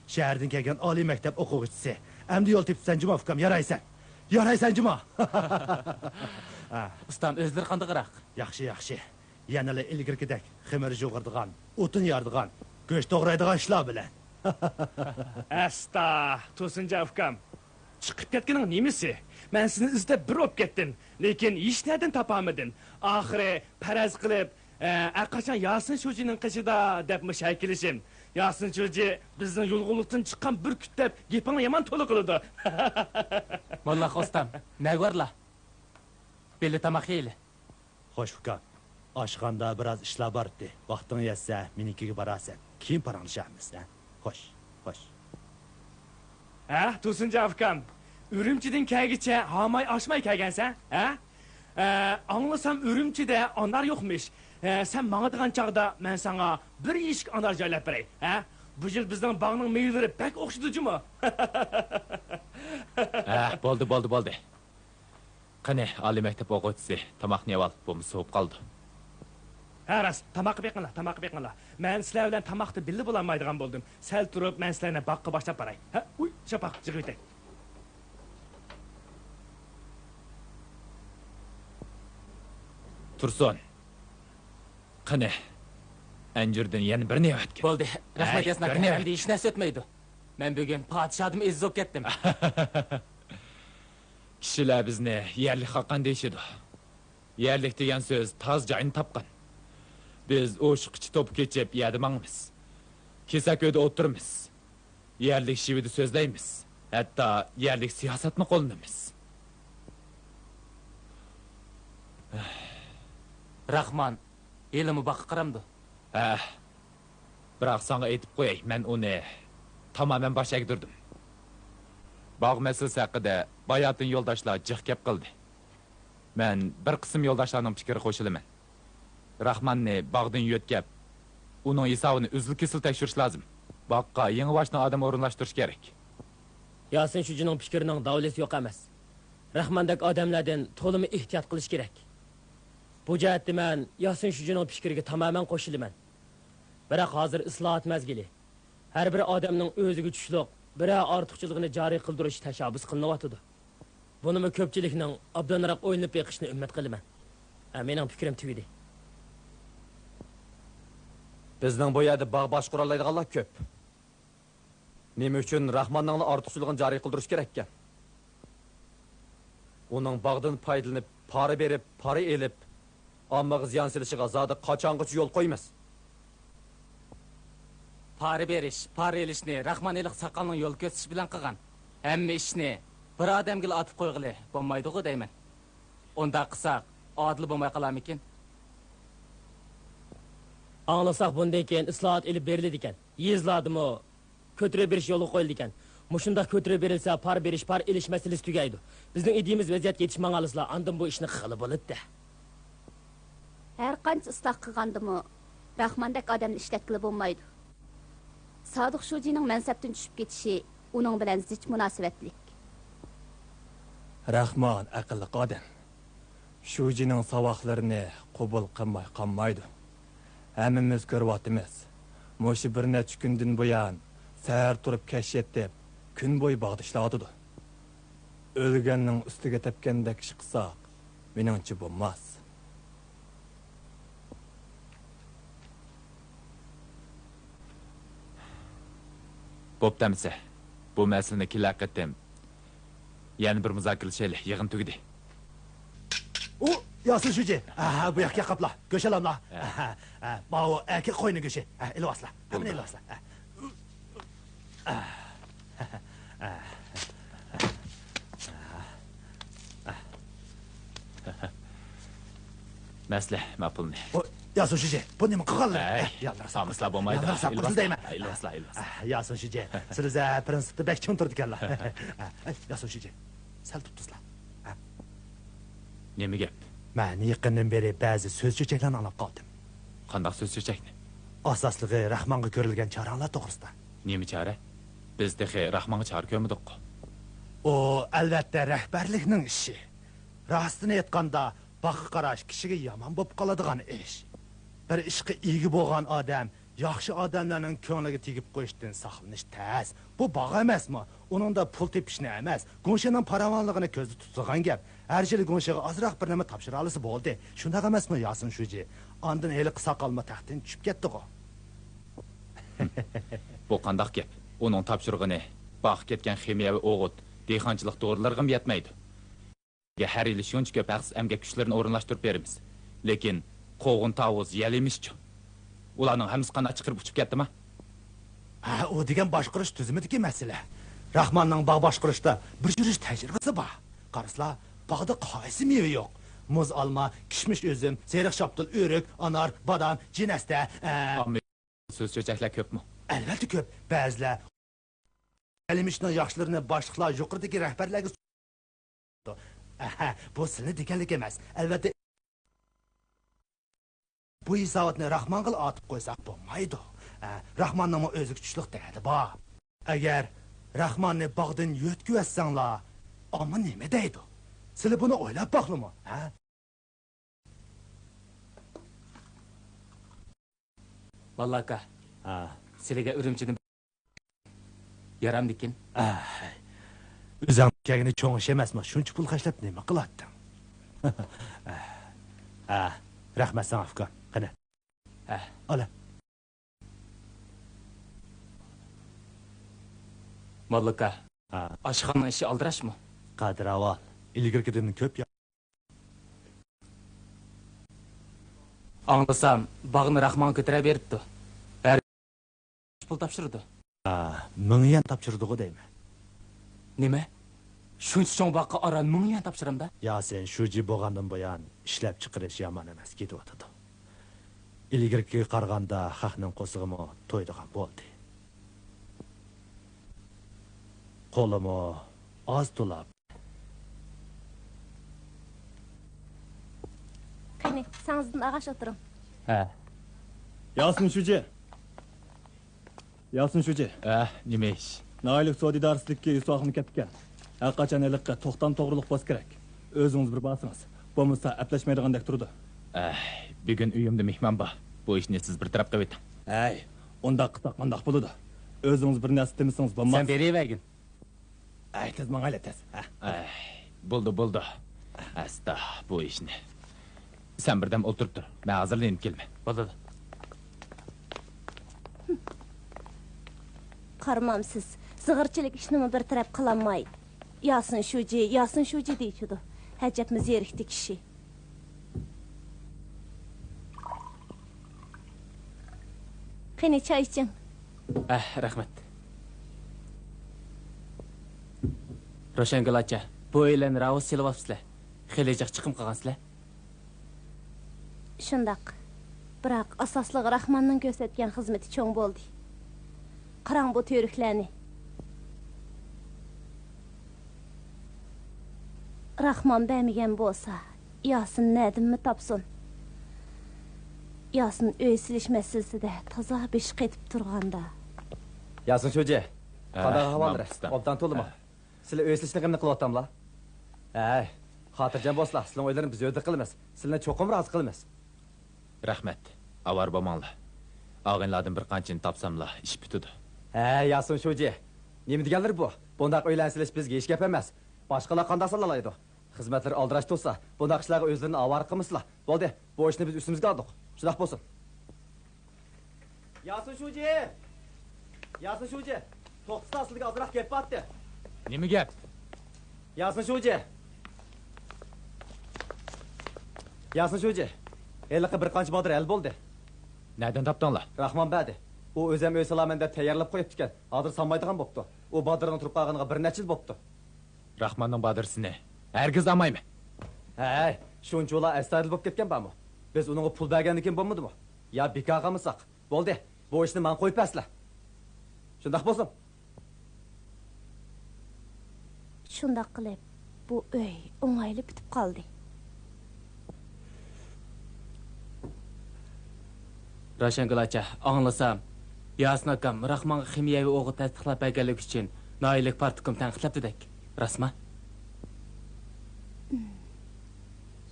Şehirden kelgen Ali mektep o'quvchisi. Endi yo'l tepsan Cuma ukam, yaraysan. Yaraysan Cuma. Ustam o'zlari qandaqroq? Yaxshi. Yanala ilgirgidek ximir jo'g'irdigan, o'tin yardigan, go'sht to'g'raydigan ishlar bilan. Asta, To'sinja ukam. Chiqib ketganing nimasi? Men seni izlab bir o'p ketdim, lekin hech nerdan topolmadim. Oxiri faraz qilib, qachon Yasin Şujining qishida deb mushakilishim. Yasin Şuji bizning yo'lg'ulikdan chiqqan bir kut deb gapingni yomon to'la qildi. Molla Xostam, ne varla? Belli tamaq yeyli. Xo'sh ukam. Aşğanda biraz işler bardı. Vaxtın yetse, minikiga barasan. Keyin paranlaşamiz, ha? Xo'sh, xo'sh. Ha, Tursunca Afkam. Ürümçiden kelgiçe hamay aşmay kelgensen, ha? Anlasam Ürümçide anar yokmuş. Sen bana diyen çağda ben sana bir ilişki anar jaylap berey, ha? Bu yıl bizden bağının meyilleri pek okşuducu mu? Bo'ldi. Qani, Ali mektep o'quvchisi, tamoqni yeb ol, bo'lmasa sovup qoldi. Ha, ras, tamoqni beqinglar. Men sizlar bilan tamoqni bilib bo'lolmaydigan bo'ldim. Sal turib, men sizlarni boqqa boshlab baray. Ha, uy, shapaq, chiqib ketay. Tursun. Qani, Anjurdan yana bir ne o'tgan. Bo'ldi. Rahmat Yasin aka, endi hech narsa o'tmaydi. Men bugun podshodim iziz bo'lib ketdim. Kishilar bizni yerlik haqqan deyishidi. Yerlik degan so'z toz joyini topgan. Biz o'shiqchi to'p kechib yadimangmiz. Kesaköyde o'tirmiz. Yerlik shividi so'zlaymiz. Hatto yerlik siyosatni qo'llaymiz. Rahman, elimi boqqa qaramdi. Biroq sana aytib qo'yay, men uni tamamen bosh egdirdim. Bog' masalasi haqida Bayotin yo'ldoshlar jiq gap qildi. Men bir qism yo'ldoshlarning fikri qo'shilaman. Rahmanni bog'dan yo'tkab, uning hisobini uzil-kesil tekshirish lozim. Bog'qa yangi boshni odam o'rinlashtirish kerak. Yasin shujining fikrining davlasi yo'q emas. Rahmandek odamlardan to'limi ehtiyot qilish kerak. Bu jihatda men Yasin shujining fikriga tamamen qo'shilaman. Biroq hozir islohot mazgili. Har bir odamning o'ziga tushliq biri ortiqchiligini joriy qildirish tashabbus qilinyapti. Bunimi ko'pchilikning obdonroq o'ylanib beqishni umid qilaman. Mening fikrim tugidi. Bizning bu yerda bog' boshqara oladiganlar ko'p. Nima uchun Rahmonning ortiqchiligini joriy qildirish kerak ekan? Uning bog'dan foydalanib, pora berib, pora elib, ommaga ziyon selishiga zodi qachongacha yo'l qo'ymas. Pora elishni Rahman eliq saqalning yo'l ko'rsatish bilan qilgan. Hamma ishni bir odamga atib qo'yg'ili bo'lmaydi-ku deyman. Unda qilsak, adil bo'lmay qolarmikin? Anglasak bundan keyin islohot ilib berildi ekan. Yezladimi? Ko'tirib berish yo'li qo'yildi ekan. Mushunda ko'tirib berilsa, par berish, par elish masalasi tugaydi. Bizning idimiz vaziyatga yetishmaganlar, andan bu ishni qilib bo'ladi. Har qancha isloh qilgandimi, Rahmandek odamni ishlatkili bo'lmaydi. Sodiq Shojining mansabdan tushib ketishi uning bilan zich munosabatlik. Rahman aqlli odam. Shojining savoqlarini qabul qilmay qolmaydi. Hammamiz ko'ryapmiz. Mo'shi bir necha kundan buyon sahar turib kashiyat deb kun bo'yi bog'da ishlayotdi. O'lganning ustiga tepgandek ish qilsak, meningcha bo'lmas. Bo'ptamisa, bu masalani kelaqatim. Yana bir muzokaralashaylik, yig'in tugdi. Yasin shuji. Bu yoqqa qapla. Go'shalamla. Bawo aka qo'yni go'shi. Ilvasla. Hamma ilvasla. Maslah, ma'qulmi? Yasin shuji. Bu nima qilganlar? Samislar bo'lmaydi. Ilvasla. Yasin shuji. Sizlar prinsipda bek tushuntirdi ekanlar. Yasin shuji. Sal tutdingizlar. Nima gap? Men yaqindan beri ba'zi so'z cho'chaklarni anglab qoldim. Qanday so'z cho'chakni? Asosligi Rahmonga ko'rilgan choralar to'g'risida. Nima chora? Biz dexe Rahmonga chora ko'rmadik. O albatta rahbarlikning ishi. Rostini aytganda, boqqa qarash kishiga yomon bo'lib qoladigan ish. Bir ishga ega bo'lgan odam yaxshi odamlarning ko'ngliga tegib qo'yishdan saqlanish tez. Bu bog' emasmi? Uningda pul tepishni emas, Go'nshaning paravonligini ko'zda tutgan gap. Har yili Go'nshaga ozroq bir nima topshira olsa bo'ldi. Shunday emasmi, Yasin shuji? Ondan hali qisa qolma taxtdan tushib ketdi-ku. Bu qanday gap? Uning topshirig'ini bog' ketgan ximiyaviy o'g'it, dehqonchilik to'g'rilarga yetmaydi. Har yili shuncha ko'p haqsiz emgak kuchlarini o'rinlashtirib beramiz. Lekin qo'g'in tavuz yelimizchi. Ularning hammasi qanday chiqirib uchib ketdimi? O degan boshqarish tuzumidagi masala. Rahmonning bog' boshqarishda bir yurish tajribasi bor. Qaraslar, bog'da qaysi meva yo'q. muz alma, kişmiş üzüm, seyrek şaptıl, örük, anar, badam, cineste. Amma söz çöçəklər köpmü? Əlbəttə köp. Bəzilə Əlimişdən yaxşılarını başlıqlar yuqurdakı rəhbərlərə bu seni dikenlik emas. Əlbəttə bu hisabatını Rahmanqıl atıp qoysaq bo'lmaydi. Rahmanның özü küçlük deydi ba. Əgər Rahmanni bağdan yötkü etsanlar, amma neme deydi? Sili bunu oylab baxlımı? Vallahi ka. Silige ürümçinin yaram dikin. Üzüm kegini çoğun iş emasmı? Şunç pul kaçlap neme qılattın? Rahmet sana Afgan. Qani. Ala. Vallahi aşxanın işi aldıraş mı? Qadir aval. İlgirkidinin köp ya. Anlasam, bağını Rahman götüre beripti. Her pul tapşırdı. Mıngı yen tapşırdığı deymi? Nime? Şunç çoğun bakı aran mıngı yen tapşırım da? Ya sen şuci boğandın boyan işlep çıkırış yaman emas gidi otadı. İlgirki qarganda haqның qo'sig'imi to'ydigan bo'ldi. Qo'limi oz tulab. Qani, sağınızdan ağaç oturun. Yasin Şuji. Yasin Şuji. Nima ish? Naylik sodi darslikka Yusufni ketgan. Har qachon elikqa to'xtam to'g'riliq bos kerak. O'zingiz bir basınız. Bo'lmasa aplashmaydigandek turdi. Bugun uyimda mehmon bor. Bu ishni siz bir taraf qilib o'ting. Undaq qilsaq qandaq bo'ladi? O'zingiz bir narsa demisangiz bo'lmas. Sen berivegin. Tez mang'ayla tez. Bo'ldi. Asta bu ishni. Sen birdam o'tirib tur. Men hozirlanib kelma. Bo'ldi. Qarmam siz. Zığırçılık işini bir taraf kılanmay. Yasin Şuci deyişidu. Həcətimiz yerikdi kişi. Qani çay için. Rahmet. Roşan Galacha, bu eylen Raus Silvapsizlar. Xelejaq chiqim qilgansizlar. Şundaq. Biroq asoslig'i Rahmanning ko'rsatgan xizmati cho'ng bo'ldi. Qarang bu tövrüklarni. Rahman bəmigən bolsa, Yasin nədimmi tapsın? Yasin öy silish məsiləsidə taza beş qetib turğanda. Yasin Şuji. Qanday ahvollar? Obdan to'limi? Sizlar öy silishni qanday qilyaptamlar? Xotirjam bo'lsizlar. Sizlar o'ylaringiz biz yo'lda qilamiz. Sizlarni cho'qim rozi qilamiz. Rahmat. Avar bo'lmanglar. Og'inlardan bir qanchani topsamlar, ish bitadi. Yasin Şuji. Nima deganlar bu? Bundaq o'ylansilish bizga hech gap emas. Boshqalar qanday salalaydi? Xizmatlar aldirash bo'lsa, bundaq ishlarga o'zlarini avar qilmaslar. Bo'ldi, bu ishni biz ustimizga oldik. Shunday bo'lsin. Yasin Şuji. To'xtasa sizga ozroq gap bordi. Nima gap? Yasin Şuji. Eliqi bir qancha bodir el bo'ldi. Nereden topdinglar? Rahman badi. U o'zim o'y salaman deb tayyorlab qo'yibdi ekan. Hozir sanmaydigan bo'pti. U bodirning turib qolganiga bir necha yil bo'pti. Rahmanning badirsini hergiz olmaymi? Shunchalar astadil bo'lib ketgan bormi? Biz uningga pul bergandan bo'lmadimi? Ya beka qilmasak. Bo'ldi. Bu ishni men qo'yib pasla. Shundaq bo'lsin. Shundaq qilib, bu öy o'ng'ayli bitib qoldi. Roşan Galacha, anlasam, Yasin akam Rahman ximiyaviy o'g'it tasdiqlab berganligi uchun noillik partikum tanqidlabdi-dak. Rasma?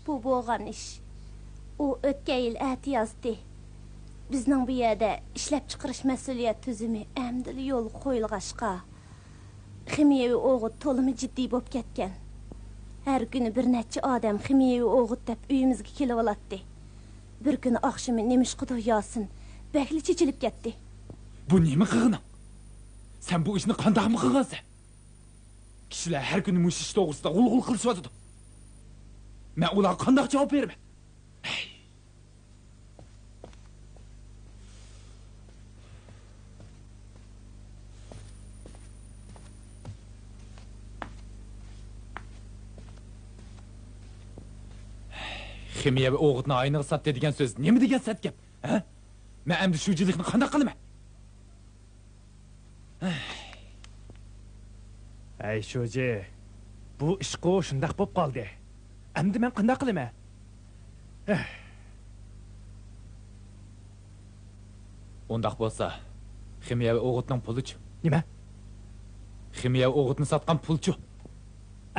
Bu bo'lgan ish. U o'tgan yil ati yozdi. Bizning bu yerda ishlab chiqarish mas'uliyat tuzumi amdili yo'l qo'yilg'ashqa. Ximiyaviy o'g'it to'limi jiddiy bo'lib ketgan. Har kuni bir necha odam ximiyaviy o'g'it deb uyimizga kelib oladi. Bir kuni oqshimi nemish qudu Yasin bakli chechilib ketdi. Bu nima qilganing? Sen bu ishni qandaqmi qilgansan? Kishilar har kuni mush ish to'g'risida g'ulg'ul qilishyotdi. Men ularga qandaq javob beraman? Ximiyaviy o'g'itni ayniga sotdi degan so'z nima degan sat gap? Ha? Men endi shu jilikni qanday qilaman? Ey sho'ji, bu ishqo shundaq bo'lib qoldi. Endi men qanday qilaman? Undaq bo'lsa, ximiyaviy o'g'itning puli-chi? Nima? Ximiyaviy o'g'itni sotgan pul-chi?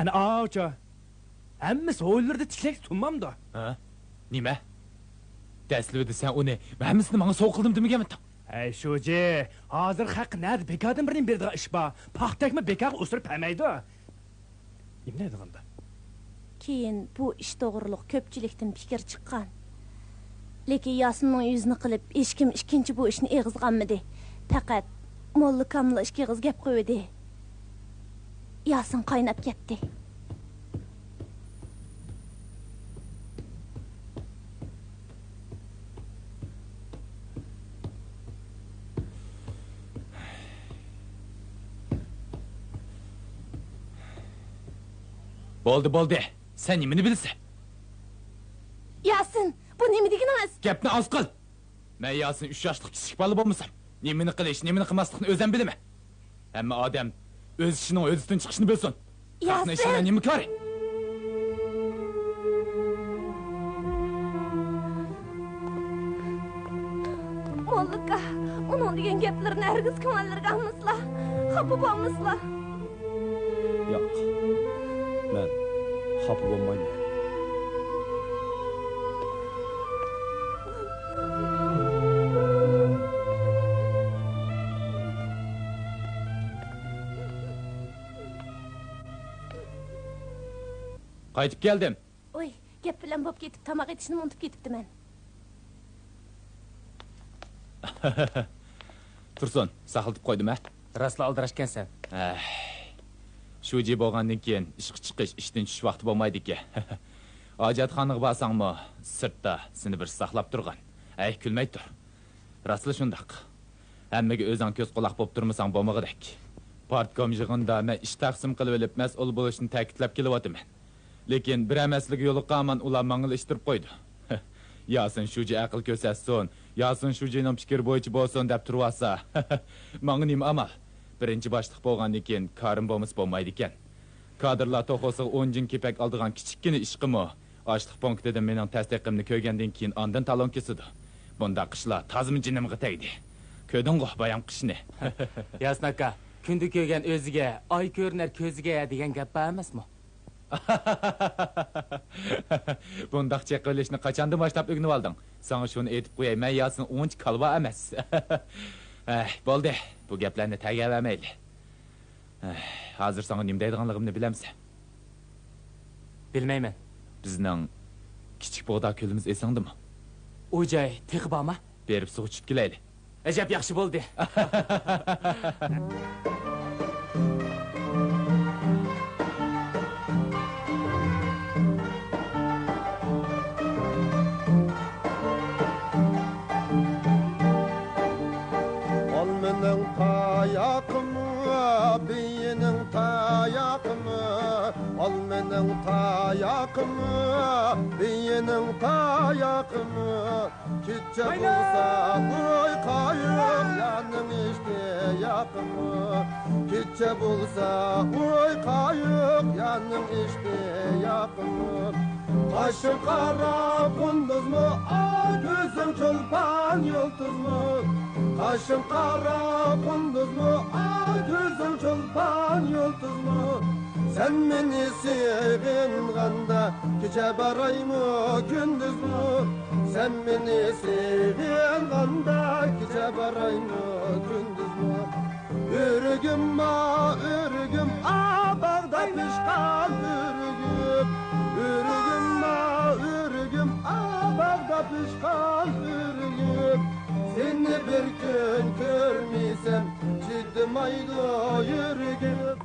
Ana avcha. Hammasi o'ylarda tiklak sunmamda. Ha? Nima? Dastlabida sen uni hammasini menga so'q qildim demaganmi? Ey sho'ji, hozir haq nadi bekardan birini berdigan ish bor. Paxtakmi bekar o'stirib pamaydi. Nima dediganda? Keyin bu ish to'g'riliq ko'pchilikdan fikr chiqqan. Lekin Yasinning yuzini qilib, hech kim ikkinchi bu ishni eg'izganmidi. Faqat Molla Kamla ishga eg'iz gap qo'ydi. Yasin qaynab ketdi. Bo'ldi. Sen nimani bilsan? Yasin, bu nima deganingiz? Gapni oz qil. Men Yasin 3 yoshlik kichik bola bo'lmasam, nimani qilish, nimani qilmaslikni o'zim bilaman. Hamma odam o'z ishining o'zidan chiqishni bilsin. Yasin, ishlar nima kori? Mollaka, uning degan gaplarni hargiz ko'ngillarga olmaslar. Xafa bo'lmaslar. Yo'q. Men xafa bo'lmayman. Qaytib keldim. Oy, gap bilan bo'p ketib, tamoq etishni unutib ketibdiman. Tursun, saqlatib qo'ydim-a? Rasla aldirashgansan. Sho'ji bo'lgandan keyin ishga chiqish, ishdan tushish vaqti bo'lmaydi-ki. Hojatxonaga borsangmi, sirtda seni bir saqlab turgan. Kulmay tur. Rasli shundaq. Hammaga o'zing ko'z quloq bo'lib turmasang bo'lmag'idek. Partkom yig'inda men ish taqsim qilib olib, mas'ul bo'lishni ta'kidlab kelyapman. Lekin bir emasligi yo'li qaman ular mangil ishtirib qo'ydi. Yasin sho'ji aql ko'rsatsin, Yasin sho'jining fikri bo'yicha bo'lsin deb turvasa. Menga nima amal? Birinchi boshliq bo'lgandan keyin karim bo'lmaydi ekan. Kadrlar to'g'risi 10 jin kepak oldigan kichikkina ishqimi, ochliq punktida mening tasdiqimni ko'rgandan keyin ondan talon kesidi. Bunda qishlar tazmin jinimga tegdi. Ko'rdingmi bayon qishni? Yasin aka, kunda ko'rgan o'ziga, oy ko'rinar ko'ziga degan gap emasmi? Bundaq chaqilishni qachondan boshlab o'rganib olding? Sana shuni aytib qo'yay, men Yasin unch qalva emas. Bo'ldi, bu gaplarni tagalamayli. Hozir sana nima deydiganligimni bilamsan? Bilmayman. Bizning kichik bog'da ko'limiz esingdimi? U joy tiq bormi? Berib suv ichib kelayli. Ajab yaxshi bo'ldi. Olmening tayaqımı, beyinin tayaqımı. Olmening tayaqımı, beyinin tayaqımı. Kitçe bulsa oy kayıp yanım işte yakımı. Kitçe bulsa oy kayıp yanım işte yakımı. Kaşın kara kunduz mu, gözün çolpan yıldız mı? Kaşın kara kunduz mu, gözün çolpan yıldız mı? Sen beni sevinganda gece baray mı gündüz mü? Sen beni sevinganda gece baray mı gündüz mü? Ürgüm bağda pişkan ürgüm. Ürgüm bağda pişkan ürgüm. Seni bir gün görmesem ciddim aydı yürgüm.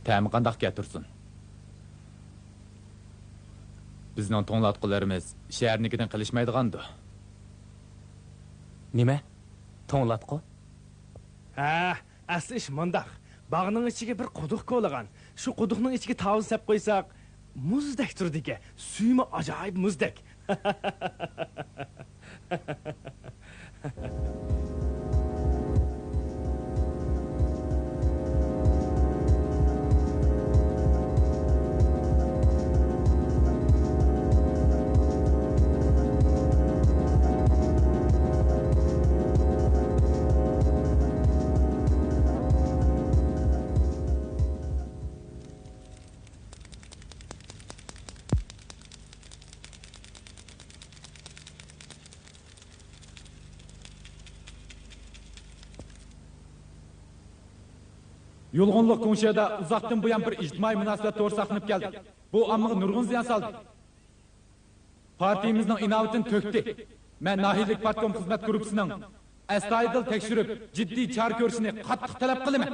Ta'mi qandaq tursun? Bizning to'nglatqularimiz shaharnikidan qilishmaydigandir. Nima? To'nglatqu? Asli ish mundaq. Bağның ichiga bir quduq ko'lagan. Shu quduqning ichiga tavuz sap qo'ysak, muzdek turdiki. Suymi ajoyib muzdek. Yolg'onliq Gongsheda uzoqdan buyon bir ijtimoiy munosabat to'g'ri saqlanib keldik. Bu ommaga nurg'un ziyon soldi. Partiyamizning inovatini to'kdi. Men nahiylik partkom xizmat guruhining astoydil tekshirib, jiddiy chora ko'rishini qattiq talab qilaman.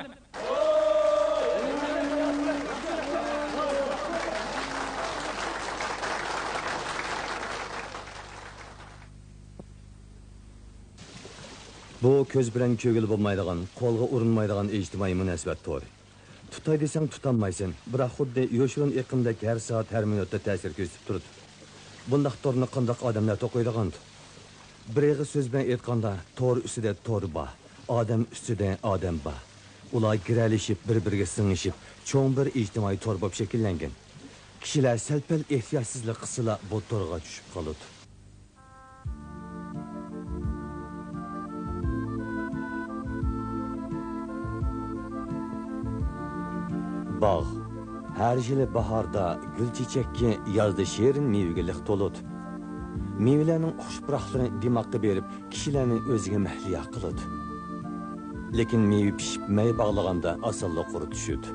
Bu ko'z bilan ko'gil bo'lmaydigan, qo'lga urinmaydigan ijtimoiy munosabat to'g'ri. Tutay desang tutanmaysan, biroq xuddi yo'shirin iqimdek har soat har minutda ta'sir ko'rsatib turadi. Bundaq to'rni qandoq odamlar to'qiydigandir. Bir eg'iz so'z bilan aytganda, to'r ustida to'r bor, odam ustida odam bor. Ular giralishib, bir-biriga singishib, cho'ng bir ijtimoiy to'r bo'lib shakllangan. Kishilar salpal ehtiyotsizlik qilsa, bu to'rga tushib qoladi. Bog' har yili bahorda gul chechakka, yozda shirin mevgalik to'ladi. Mevlarning xushpuroqlarini dimoqqa berib, kishilarni o'ziga mahliyo qiladi. Lekin meva pishib may bog'laganda osonla qurib tushadi.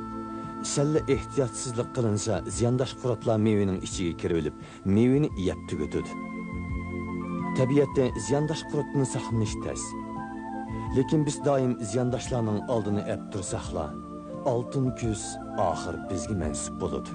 Salla ehtiyotsizlik qilinsa, ziyondosh qurutlar mevaning ichiga kirib olib, mevani yeb tugatadi. Tabiatda ziyondosh qurutni saqlanish tez. Lekin biz doim ziyondoshlarning oldini ep tursaqlar, oltin kuz oxir bizga mansub bo'ladi.